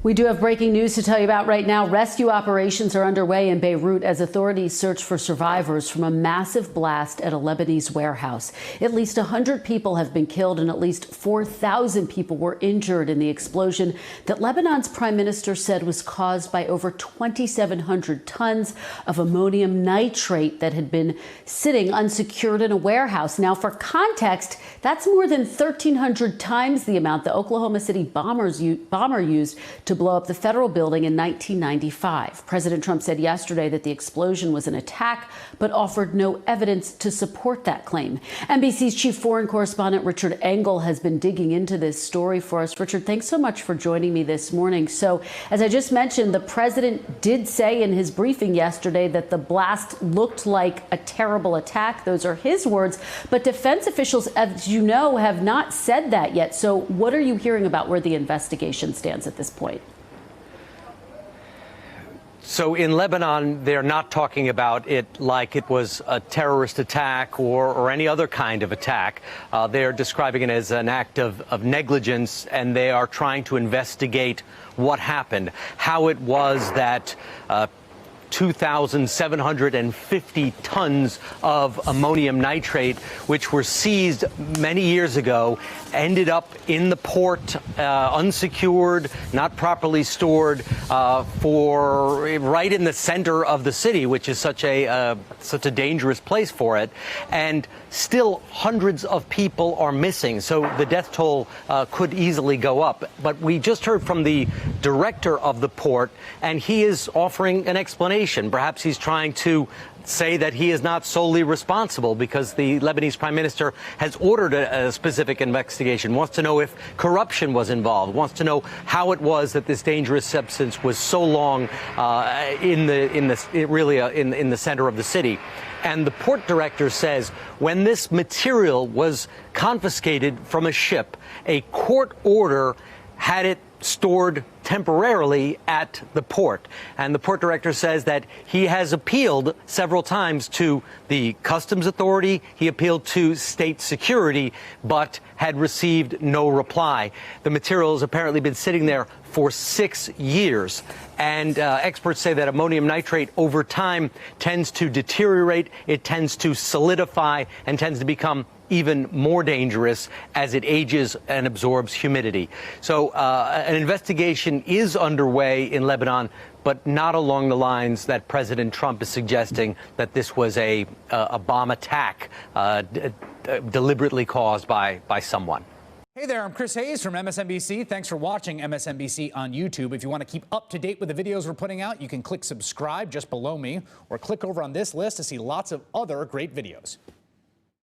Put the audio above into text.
We do have breaking news to tell you about right now. Rescue operations are underway in Beirut as authorities search for survivors from a massive blast at a Lebanese warehouse. At least 100 people have been killed and at least 4,000 people were injured in the explosion that Lebanon's prime minister said was caused by over 2,700 tons of ammonium nitrate that had been sitting unsecured in a warehouse. Now, for context, that's more than 1,300 times the amount the Oklahoma City bomber used to blow up the federal building in 1995. President Trump said yesterday that the explosion was an attack, but offered no evidence to support that claim. NBC's chief foreign correspondent Richard Engel has been digging into this story for us. Richard, thanks so much for joining me this morning. So, as I just mentioned, the president did say in his briefing yesterday that the blast looked like a terrible attack. Those are his words. But defense officials, as you know, have not said that yet. So what are you hearing about where the investigation stands at this point? So in Lebanon, they're not talking about it like it was a terrorist attack or any other kind of attack. They're describing it as an act of negligence, and they are trying to investigate what happened, how it was that 2,750 tons of ammonium nitrate, which were seized many years ago, ended up in the port, unsecured, not properly stored, right in the center of the city, which is such a dangerous place for it. And still, hundreds of people are missing, so the death toll could easily go up. But we just heard from the director of the port, and he is offering an explanation. Perhaps he's trying to say that he is not solely responsible because the Lebanese prime minister has ordered a specific investigation, wants to know if corruption was involved, wants to know how it was that this dangerous substance was so long in the center of the city. And the port director says when this material was confiscated from a ship, a court order had it stored temporarily at the port. And the port director says that he has appealed several times to the customs authority, he appealed to state security, but had received no reply. The material has apparently been sitting there for 6 years. And experts say that ammonium nitrate over time tends to deteriorate, it tends to solidify, and tends to become even more dangerous as it ages and absorbs humidity. So an investigation is underway in Lebanon, but not along the lines that President Trump is suggesting, that this was a bomb attack deliberately caused by someone. Hey there, I'm Chris Hayes from MSNBC. Thanks for watching MSNBC on YouTube. If you want to keep up to date with the videos we're putting out, you can click subscribe just below me, or click over on this list to see lots of other great videos.